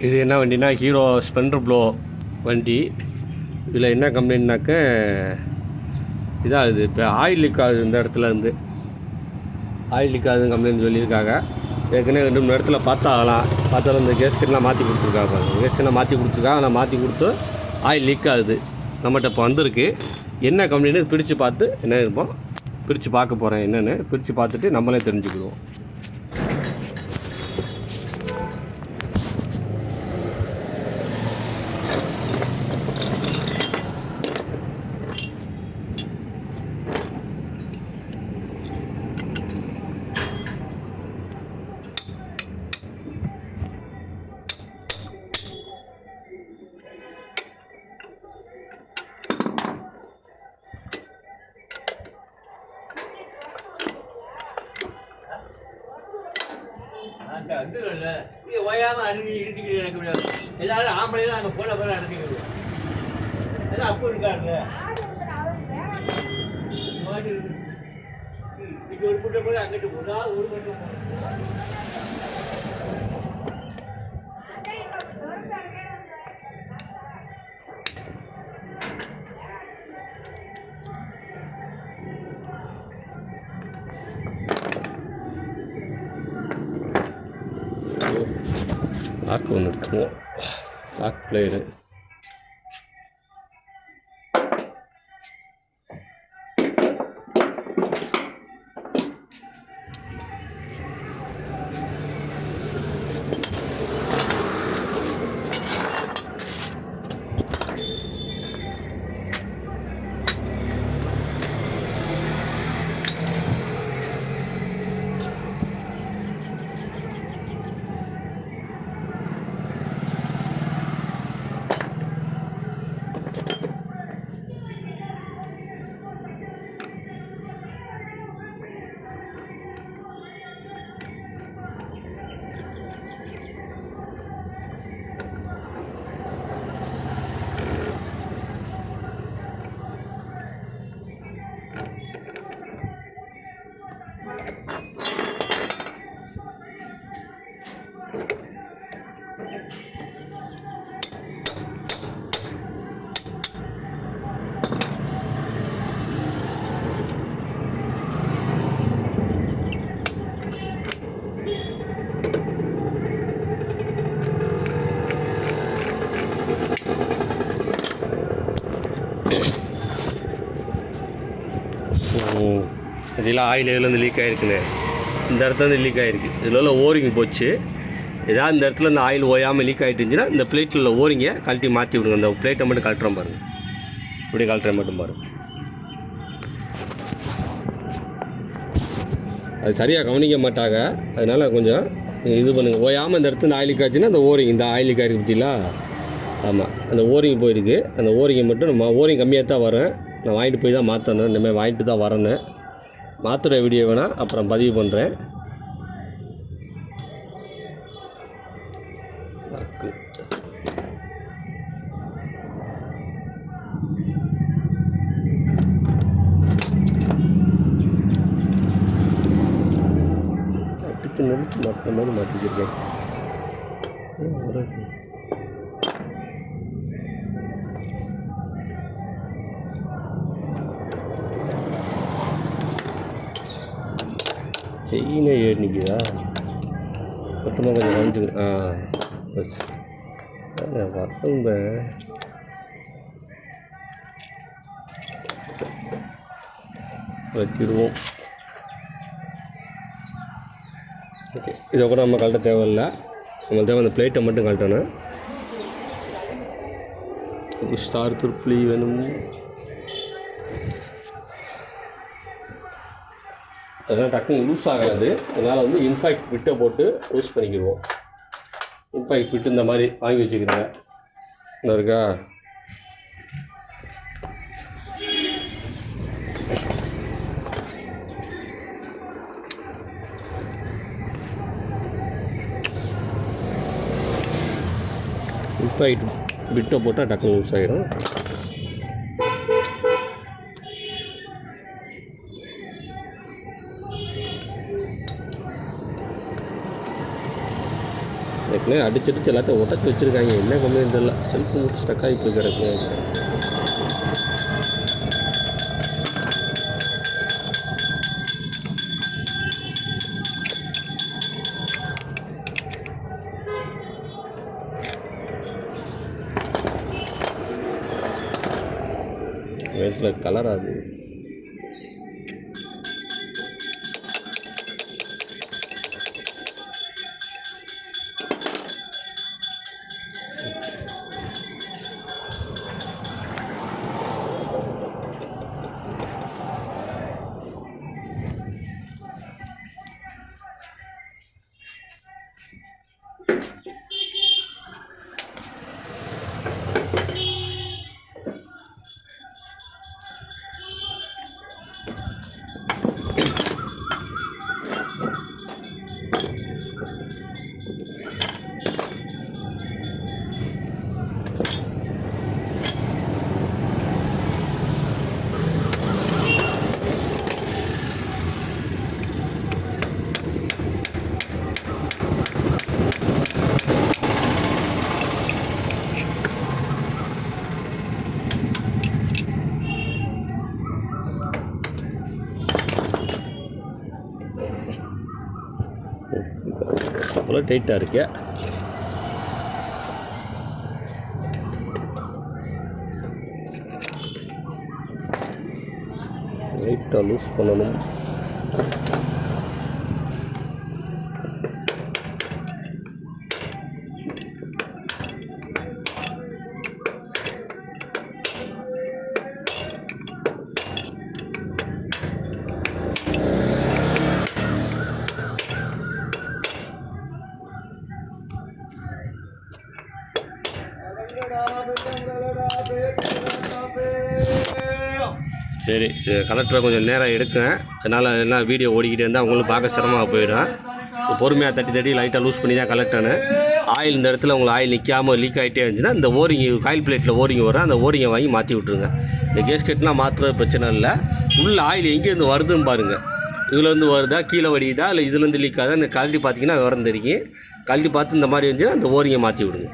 இது என்ன வண்டினா hero Splendor flow வண்டி. இதில் என்ன கம்ப்ளைண்ட்னாக்க இதாகுது, இப்போ ஆயில் லீக் ஆகுது. இந்த இடத்துல இருந்து ஆயில் லீக் ஆகுதுன்னு கம்ப்ளைண்ட் சொல்லியிருக்காங்க. ஏற்கனவே 2-3 இடத்துல பார்த்தாகலாம். பார்த்தாலும் இந்த கேஸ்கெட்லாம் மாற்றி கொடுத்துருக்காங்க. கேஸ்கெட்லாம் மாற்றி கொடுத்துருக்காங்க. ஆனால் மாற்றி கொடுத்து ஆயில் லீக் ஆகுது. நம்மகிட்ட இப்போ வந்திருக்கு. என்ன கம்ப்ளைண்ட்டு பிரித்து பார்த்து என்ன இருப்போம், பிரித்து பார்க்க போகிறேன். என்னென்னு பிரித்து பார்த்துட்டு நம்மளே தெரிஞ்சுக்கிடுவோம். ஓயாமல் அணுகி இழுத்துக்கிட்டு இருக்க முடியாது. எல்லாரும் ஆம்பளை தான் அங்கே போன போல நடத்திக்கிடுவோம். எல்லாம் அப்போ இருக்காருல்ல, இங்கே ஒரு கூட்டம் போல அங்கிட்டு போதா ஒரு மட்டும் லாக் ஒன்று எடுத்துவோம். லாக் பிளேயரு இதெல்லாம் ஆயில் இதுலேருந்து லீக் ஆகிருக்குண்ணே. இந்த இடத்துலேருந்து லீக் ஆகிருக்கு. இதில் உள்ள ஓரிங் போச்சு. ஏதாவது இந்த இடத்துல இந்த ஆயில் ஓயாமல் லீக் ஆகிட்டு இருந்துச்சுன்னா இந்த பிளேட்டில் உள்ள ஓரிங்கை கழட்டி மாற்றி விடுங்க. இந்த பிளேட்டை மட்டும் கழட்டுறோம் பாருங்கள். இப்படி கழட்டுற மட்டும் பாருங்கள். அது சரியாக கவனிக்க மாட்டாங்க. அதனால் கொஞ்சம் இது பண்ணுங்கள். ஓயாமல் இந்த இடத்துல ஆயில் லீக் ஆச்சுன்னா அந்த ஓரிங், இந்த ஆயில் லீக் ஆகிருக்கு பற்றிங்களா? ஆமாம், அந்த ஓரிங் போயிருக்கு. அந்த ஓரிங்கை மட்டும் நம்ம ஓரிங் கம்மியாக தான் வரும். நான் வாங்கிட்டு போய் தான் மாற்றணும். இனிமேல் வாங்கிட்டு தான் வரணும். மாற்றுற வீடியோ வேணால் அப்புறம் பதிவு பண்ணுறேன். அடித்து நிறுத்தி மாற்ற மாதிரி மாற்றிச்சிருக்கேன். செயினே ஏறி நிற்குதா? மொத்தமாக கொஞ்சம் கவனிச்சுங்க. வரம்ப வச்சிடுவோம். ஓகே, இதை கூட நம்ம கழட்ட தேவையில்லை. நம்மளுக்கு தேவை அந்த பிளேட்டை மட்டும் கழட்டணும். ஸ்டார் துருப்புளி வேணும். அதனால் டக்குன்னு லூஸ் ஆகாது. அதனால் வந்து இன்ஃபேக்ட் பிட்டை போட்டு யூஸ் பண்ணிக்கிடுவோம். இன்ஃபேக்ட் பிட்டு இந்த மாதிரி வாங்கி வச்சுக்கிறேங்க. இந்த இருக்கா? இன்ஃபேக்ட் பிட்டை போட்டால் டக்குன்னு லூஸ் ஆகிடும். ஏற்கனவே அடிச்சடிச்சு எல்லாத்தையும் உடச்சி வச்சுருக்காங்க. என்ன கம்ப்ளைண்ட் தெரியல. செல்ஃபு மட்டும் ஸ்டக் ஆகி போய் கிடக்கு. நேரத்தில் கலர் ஆகுது. அவ்வளோ டைட்டாக இருக்கு. லைட்டாக லூஸ் பண்ணணும். சரி, கலெக்டரை கொஞ்சம் நேரம் எடுக்கும். அதனால் என்ன வீடியோ ஓடிக்கிட்டே இருந்தால் அவங்களும் பார்க்க சிரமமாக போயிடும். பொறுமையாக தட்டி லைட்டாக லூஸ் பண்ணி தான் கலெக்டனு. ஆயில் இந்த இடத்துல உங்களுக்கு ஆயில் நிற்காமல் லீக் ஆகிட்டே இருந்துச்சுன்னா இந்த ஓரிங்கு காயில் பிளேட்டில் ஓரிங் வரும். அந்த ஓரிங்கை வாங்கி மாற்றி விட்ருங்க. இந்த கேஸ்கெட்லாம் மாற்றுறது பிரச்சனை இல்லை. உள்ள ஆயில் எங்கேருந்து வருதுன்னு பாருங்கள். இதுலேருந்து வருதா, கீழே வடியுதா, இல்லை இதுலேருந்து லீக் ஆகுதா, இந்த கழட்டி பார்த்தீங்கன்னா விவரம் தெரியும். கழட்டி பார்த்து இந்த மாதிரி இருந்துச்சுன்னா அந்த ஓரிங்கை மாற்றி விடுங்க.